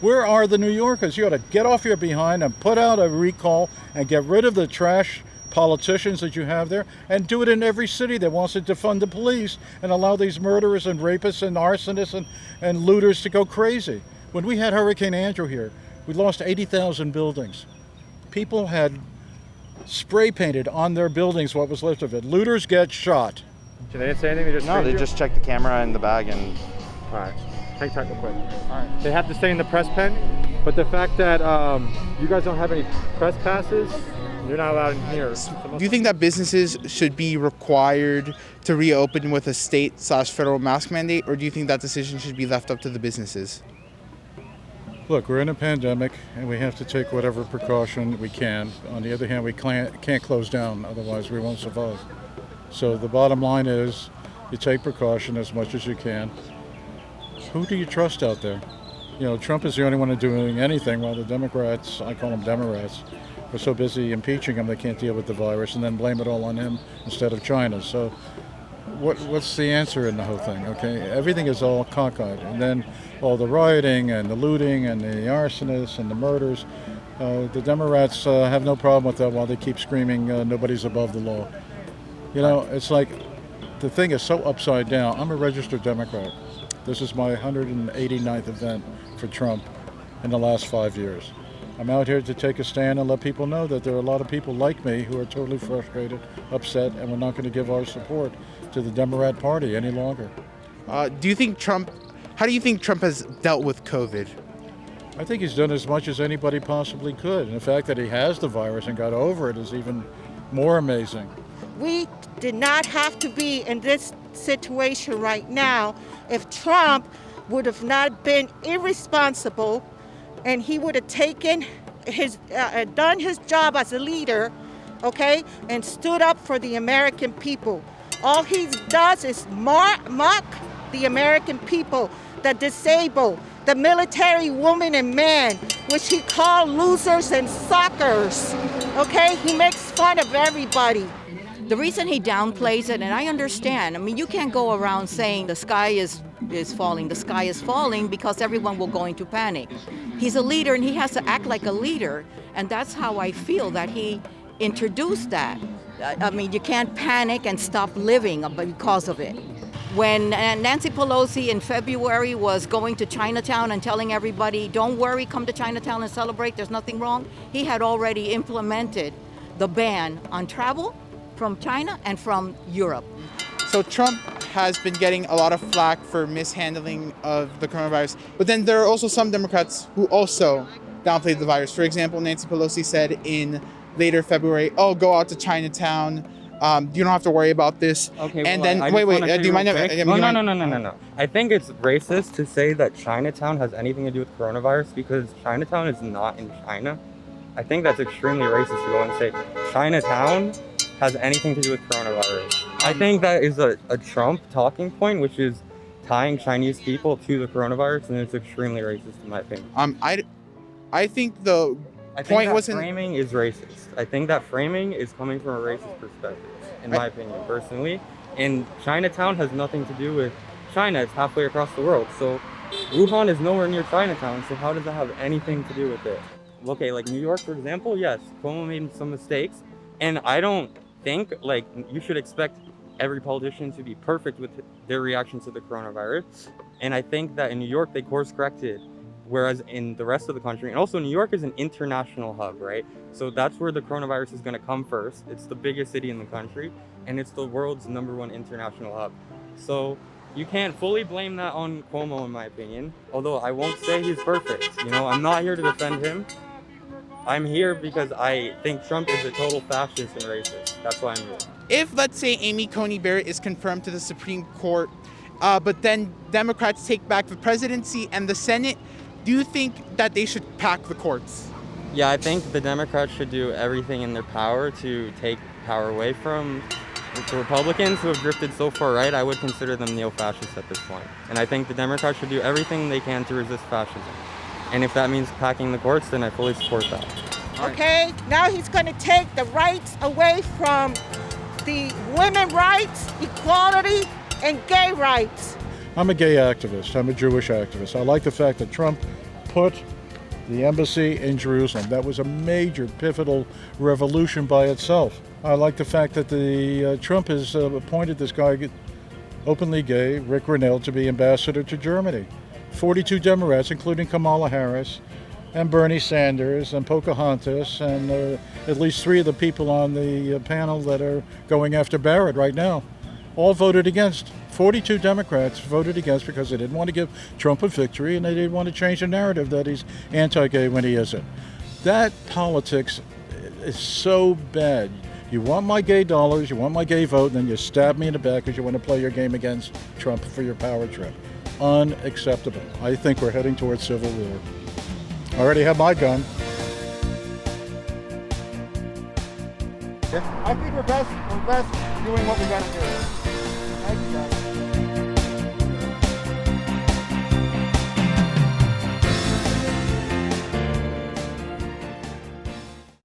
Where are the New Yorkers? You ought to get off your behind and put out a recall and get rid of the trash politicians that you have there, and do it in every city that wants to defund the police and allow these murderers and rapists and arsonists and looters to go crazy. When we had Hurricane Andrew here, we lost 80,000 buildings. People had spray painted on their buildings what was left of it. Looters get shot. Did they say anything? They just checked the camera in the bag and... All right. Hang tight real quick. All right. They have to stay in the press pen, but the fact that you guys don't have any press passes, you're not allowed in here. Do you think that businesses should be required to reopen with a state/federal mask mandate, or do you think that decision should be left up to the businesses? Look, we're in a pandemic, and we have to take whatever precaution we can. On the other hand, we can't close down, otherwise we won't survive. So the bottom line is, you take precaution as much as you can. Who do you trust out there? You know, Trump is the only one doing anything, while the Democrats, I call them Democrats, are so busy impeaching him they can't deal with the virus and then blame it all on him instead of China. So what's the answer in the whole thing? Okay, everything is all cockeyed, and then all the rioting and the looting and the arsonists and the murders. The Democrats have no problem with that while they keep screaming nobody's above the law. You know, it's like the thing is so upside down. I'm a registered Democrat. This is my 189th event for Trump in the last 5 years. I'm out here to take a stand and let people know that there are a lot of people like me who are totally frustrated, upset, and we're not going to give our support to the Democrat Party any longer. How do you think Trump has dealt with COVID? I think he's done as much as anybody possibly could. And the fact that he has the virus and got over it is even more amazing. We did not have to be in this situation right now if Trump would have not been irresponsible and he would have taken done his job as a leader, okay, and stood up for the American people. All he does is mock the American people, the disabled, the military women and men, which he called losers and suckers, okay? He makes fun of everybody. The reason he downplays it, and I understand, I mean, you can't go around saying the sky is falling because everyone will go into panic. He's a leader and he has to act like a leader, and that's how I feel that he introduced that. I mean, you can't panic and stop living because of it. When Nancy Pelosi in February was going to Chinatown and telling everybody, don't worry, come to Chinatown and celebrate, there's nothing wrong, he had already implemented the ban on travel from China and from Europe. So Trump has been getting a lot of flack for mishandling of the coronavirus, but then there are also some Democrats who also downplayed the virus. For example, Nancy Pelosi said in later February, "Oh, go out to Chinatown. You don't have to worry about this." Okay. And well, then wait. Do you mind? No. I think it's racist to say that Chinatown has anything to do with coronavirus because Chinatown is not in China. I think that's extremely racist to go and say Chinatown has anything to do with coronavirus. I think that is a Trump talking point, which is tying Chinese people to the coronavirus, and it's extremely racist in my opinion. I think the point wasn't. Framing is racist. I think that framing is coming from a racist perspective, in my opinion, personally. And Chinatown has nothing to do with China. It's halfway across the world. So Wuhan is nowhere near Chinatown, so how does that have anything to do with it? Okay, like New York, for example, yes, Cuomo made some mistakes, and I don't think like you should expect every politician to be perfect with their reaction to the coronavirus. And I think that in New York, they course corrected, whereas in the rest of the country, and also New York is an international hub, right? So that's where the coronavirus is going to come first. It's the biggest city in the country, and it's the world's #1 international hub. So you can't fully blame that on Cuomo, in my opinion, although I won't say he's perfect. You know, I'm not here to defend him. I'm here because I think Trump is a total fascist and racist. That's why I'm here. If, let's say, Amy Coney Barrett is confirmed to the Supreme Court, but then Democrats take back the presidency and the Senate, do you think that they should pack the courts? Yeah, I think the Democrats should do everything in their power to take power away from the Republicans who have drifted so far right. I would consider them neo-fascists at this point. And I think the Democrats should do everything they can to resist fascism. And if that means packing the courts, then I fully support that. Okay, now he's going to take the rights away from the women's rights, equality, and gay rights. I'm a gay activist. I'm a Jewish activist. I like the fact that Trump put the embassy in Jerusalem. That was a major, pivotal revolution by itself. I like the fact that the Trump has appointed this guy, openly gay, Rick Grinnell, to be ambassador to Germany. 42 Democrats, including Kamala Harris, and Bernie Sanders, and Pocahontas, and at least 3 of the people on the panel that are going after Barrett right now, all voted against. 42 Democrats voted against because they didn't want to give Trump a victory and they didn't want to change the narrative that he's anti-gay when he isn't. That politics is so bad. You want my gay dollars, you want my gay vote, and then you stab me in the back because you want to play your game against Trump for your power trip. Unacceptable. I think we're heading towards civil war. I already have my gun. I think we're best doing what we gotta do. Thank you, guys.